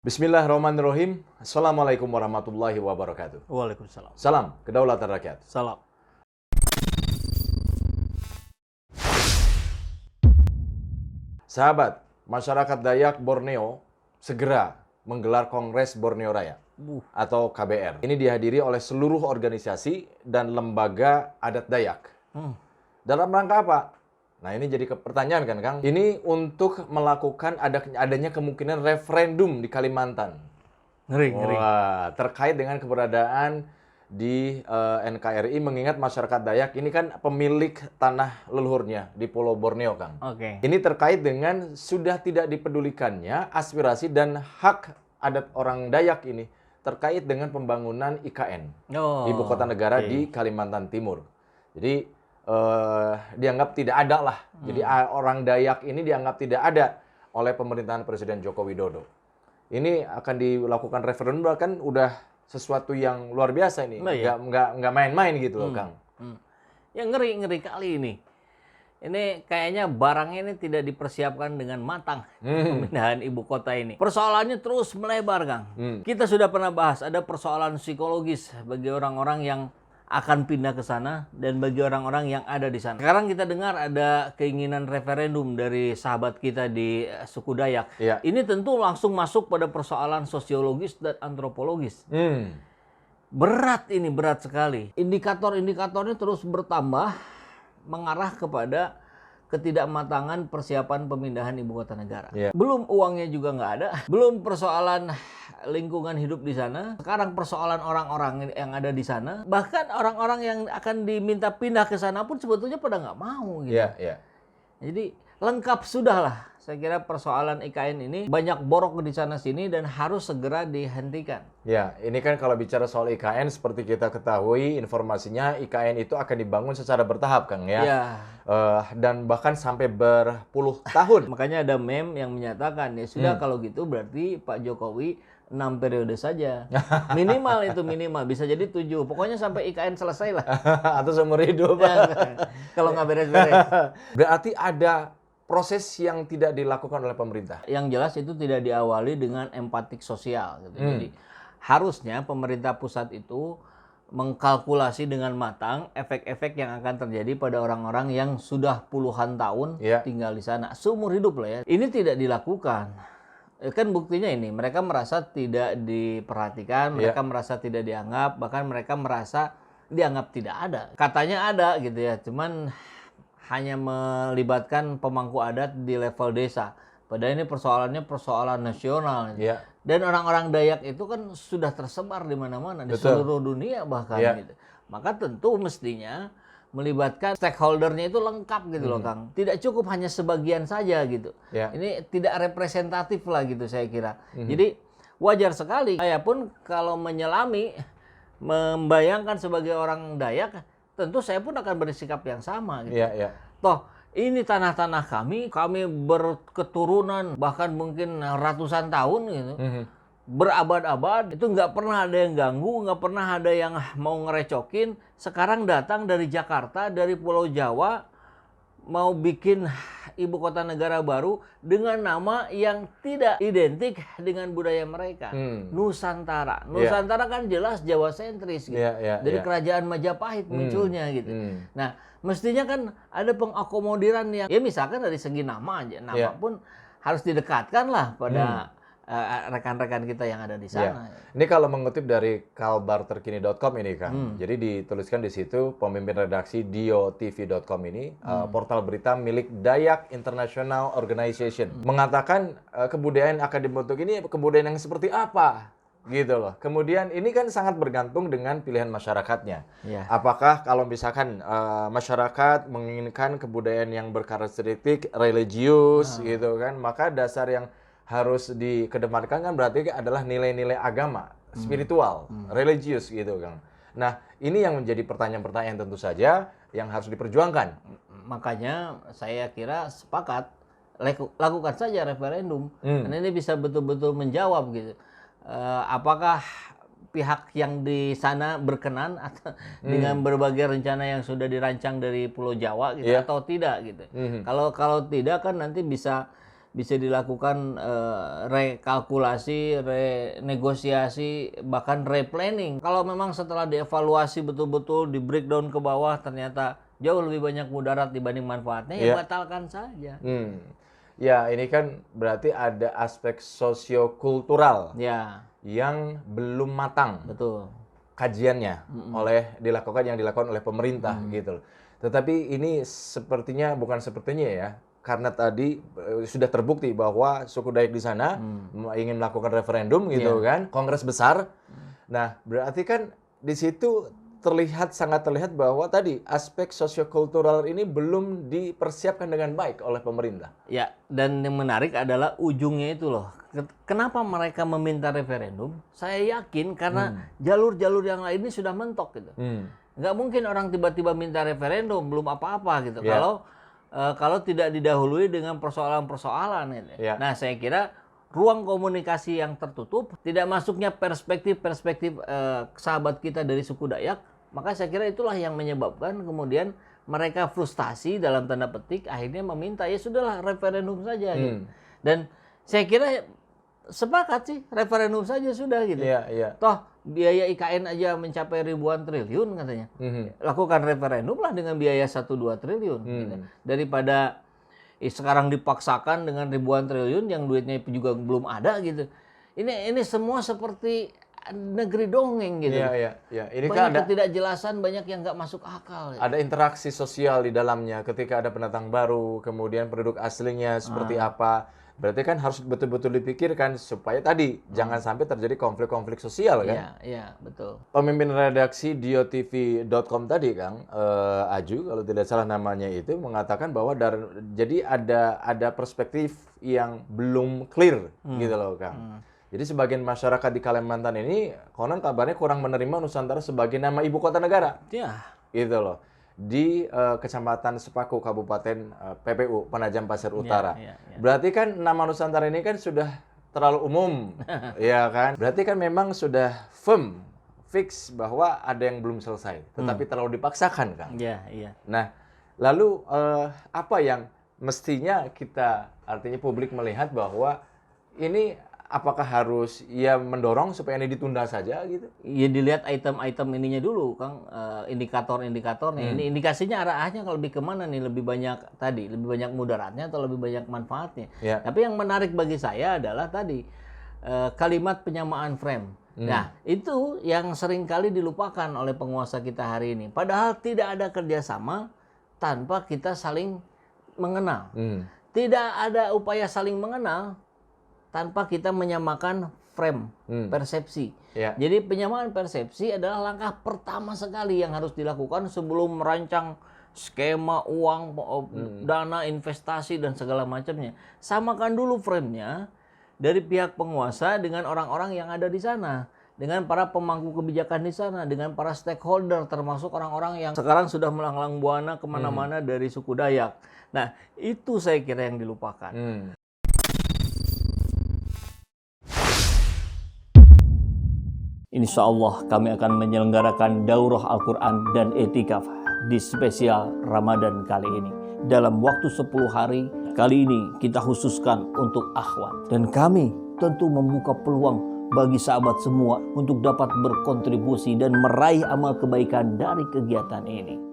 Bismillahirrahmanirrahim. Assalamualaikum warahmatullahi wabarakatuh. Waalaikumsalam. Salam kedaulatan rakyat. Salam. Sahabat, masyarakat Dayak Borneo segera menggelar Kongres Borneo Raya atau KBR. Ini dihadiri oleh seluruh organisasi dan lembaga adat Dayak. Dalam rangka apa? Nah, ini jadi pertanyaan kan, Kang? Ini untuk melakukan adanya kemungkinan referendum di Kalimantan. Ngeri. Wah, terkait dengan keberadaan di NKRI, mengingat masyarakat Dayak ini kan pemilik tanah leluhurnya di Pulau Borneo, Kang. Oke. Ini terkait dengan sudah tidak dipedulikannya aspirasi dan hak adat orang Dayak ini terkait dengan pembangunan IKN, Ibu Kota Negara di Kalimantan Timur. Jadi dianggap tidak ada lah. Jadi orang Dayak ini dianggap tidak ada oleh pemerintahan Presiden Joko Widodo. Ini akan dilakukan referendum, kan udah sesuatu yang luar biasa ini. Nggak main-main gitu loh, Kang. Ya ngeri kali ini. Ini kayaknya barangnya ini tidak dipersiapkan dengan matang, pemindahan ibu kota ini. Persoalannya terus melebar, Kang. Kita sudah pernah bahas, ada persoalan psikologis bagi orang-orang yang akan pindah ke sana dan bagi orang-orang yang ada di sana. Sekarang kita dengar ada keinginan referendum dari sahabat kita di suku Dayak. Iya. Ini tentu langsung masuk pada persoalan sosiologis dan antropologis. Berat sekali. Indikator-indikatornya terus bertambah mengarah kepada ketidakmatangan persiapan pemindahan ibu kota negara. Yeah. Belum uangnya juga nggak ada, belum persoalan lingkungan hidup di sana. Sekarang persoalan orang-orang yang ada di sana, bahkan orang-orang yang akan diminta pindah ke sana pun sebetulnya pada nggak mau gitu. Iya. Jadi lengkap sudah lah. Saya kira persoalan IKN ini banyak borok di sana-sini dan harus segera dihentikan. Ya, ini kan kalau bicara soal IKN, seperti kita ketahui informasinya IKN itu akan dibangun secara bertahap, Kang, ya. Ya. Dan bahkan sampai berpuluh tahun. Makanya ada meme yang menyatakan, ya sudah kalau gitu berarti Pak Jokowi 6 periode saja. Minimal itu minimal. Bisa jadi 7. Pokoknya sampai IKN selesai lah. Atau seumur hidup. Ya, kalau nggak beres-beres. Berarti ada proses yang tidak dilakukan oleh pemerintah. Yang jelas itu tidak diawali dengan empatik sosial. Gitu. Jadi harusnya pemerintah pusat itu mengkalkulasi dengan matang efek-efek yang akan terjadi pada orang-orang yang sudah puluhan tahun tinggal di sana. Seumur hidup lah ya. Ini tidak dilakukan. Kan buktinya ini, mereka merasa tidak diperhatikan, mereka merasa tidak dianggap, bahkan mereka merasa dianggap tidak ada. Katanya ada gitu ya, cuman hanya melibatkan pemangku adat di level desa. Padahal ini persoalannya persoalan nasional. Dan orang-orang Dayak itu kan sudah tersebar di mana-mana, di seluruh dunia bahkan. Gitu. Maka tentu mestinya melibatkan stakeholdernya itu lengkap gitu loh, Kang. Tidak cukup hanya sebagian saja gitu. Ini tidak representatif lah gitu saya kira. Jadi wajar sekali. Saya pun kalau menyelami, membayangkan sebagai orang Dayak, tentu saya pun akan bersikap yang sama gitu. Toh ini tanah-tanah kami berketurunan bahkan mungkin ratusan tahun gitu. Berabad-abad, itu nggak pernah ada yang ganggu, nggak pernah ada yang mau ngerecokin. Sekarang datang dari Jakarta, dari Pulau Jawa, mau bikin ibu kota negara baru dengan nama yang tidak identik dengan budaya mereka. Nusantara. Nusantara kan jelas Jawa sentris gitu. Dari kerajaan Majapahit munculnya gitu. Nah, mestinya kan ada pengakomodiran yang, ya misalkan dari segi nama aja, nama pun harus didekatkan lah pada rekan-rekan kita yang ada di sana. Ini kalau mengutip dari kalbarterkini.com ini, Kang. Jadi dituliskan di situ, pemimpin redaksi diotv.com ini, portal berita milik Dayak International Organization, mengatakan kebudayaan akan dibentuk ini kebudayaan yang seperti apa? Gitu loh. Kemudian ini kan sangat bergantung dengan pilihan masyarakatnya. Apakah kalau misalkan masyarakat menginginkan kebudayaan yang berkarakteristik religius gitu kan, maka dasar yang harus dikedepankan kan berarti adalah nilai-nilai agama, spiritual, religius gitu, Kang. Nah, ini yang menjadi pertanyaan-pertanyaan tentu saja yang harus diperjuangkan. Makanya saya kira sepakat lakukan saja referendum. Karena ini bisa betul-betul menjawab gitu. Apakah pihak yang di sana berkenan atau dengan berbagai rencana yang sudah dirancang dari Pulau Jawa gitu atau tidak gitu. Kalau tidak kan nanti bisa bisa dilakukan rekalkulasi, renegosiasi, bahkan replanning. Kalau memang setelah dievaluasi betul-betul, di breakdown ke bawah, ternyata jauh lebih banyak mudarat dibanding manfaatnya, ya batalkan saja. Ya, ini kan berarti ada aspek sosiokultural Ya, yang belum matang betul. kajiannya yang dilakukan oleh pemerintah gitu loh. Tetapi ini bukan sepertinya ya, karena tadi sudah terbukti bahwa suku Dayak di sana ingin melakukan referendum gitu kan, kongres besar. Nah, berarti kan di situ sangat terlihat bahwa tadi aspek sosiokultural ini belum dipersiapkan dengan baik oleh pemerintah. Ya, dan yang menarik adalah ujungnya itu loh. Kenapa mereka meminta referendum? Saya yakin karena jalur-jalur yang lain ini sudah mentok gitu. Nggak mungkin orang tiba-tiba minta referendum belum apa-apa gitu. Kalau tidak didahului dengan persoalan-persoalan gitu. Nah, saya kira ruang komunikasi yang tertutup, tidak masuknya perspektif-perspektif sahabat kita dari suku Dayak, maka saya kira itulah yang menyebabkan kemudian mereka frustasi dalam tanda petik, akhirnya meminta ya sudahlah referendum saja gitu. Dan saya kira sepakat sih referendum saja sudah gitu. Toh biaya IKN aja mencapai ribuan triliun katanya. Lakukan referendum lah dengan biaya 1-2 triliun gitu. Daripada sekarang dipaksakan dengan ribuan triliun yang duitnya juga belum ada gitu. Ini semua seperti negeri dongeng gitu. Ini banyak kan ada ketidakjelasan, banyak yang nggak masuk akal. Ada interaksi sosial di dalamnya ketika ada pendatang baru, kemudian penduduk aslinya seperti apa. Berarti kan harus betul-betul dipikirkan supaya tadi jangan sampai terjadi konflik-konflik sosial kan? Iya, betul. Pemimpin redaksi diotv.com tadi Kang Aju, kalau tidak salah namanya itu, mengatakan bahwa jadi ada perspektif yang belum clear gitu loh Kang. Jadi sebagian masyarakat di Kalimantan ini konon kabarnya kurang menerima Nusantara sebagai nama ibu kota negara. Iya. Gitu loh. Di Kecamatan Sepaku, Kabupaten PPU, Penajam Pasir Utara. Berarti kan nama Nusantara ini kan sudah terlalu umum, ya kan? Berarti kan memang sudah fix bahwa ada yang belum selesai, tetapi terlalu dipaksakan, Kang. Iya. Nah, lalu apa yang mestinya artinya publik melihat bahwa ini apakah harus mendorong supaya ini ditunda saja gitu? Ya dilihat item-item ininya dulu, Kang, indikator-indikatornya. Ini indikasinya arahnya kalau lebih kemana nih? Lebih banyak mudaratnya atau lebih banyak manfaatnya? Tapi yang menarik bagi saya adalah tadi kalimat penyamaan frame. Nah, itu yang seringkali dilupakan oleh penguasa kita hari ini. Padahal tidak ada kerjasama tanpa kita saling mengenal. Tidak ada upaya saling mengenal tanpa kita menyamakan frame, persepsi. Jadi penyamaan persepsi adalah langkah pertama sekali yang harus dilakukan sebelum merancang skema uang, dana, investasi, dan segala macamnya. Samakan dulu frame-nya dari pihak penguasa dengan orang-orang yang ada di sana, dengan para pemangku kebijakan di sana, dengan para stakeholder, termasuk orang-orang yang sekarang sudah melanglang buana kemana-mana dari suku Dayak. Nah, itu saya kira yang dilupakan. Insya Allah kami akan menyelenggarakan Daurah Al-Quran dan Etikaf di spesial Ramadan kali ini. Dalam waktu 10 hari, kali ini kita khususkan untuk akhwat. Dan kami tentu membuka peluang bagi sahabat semua untuk dapat berkontribusi dan meraih amal kebaikan dari kegiatan ini.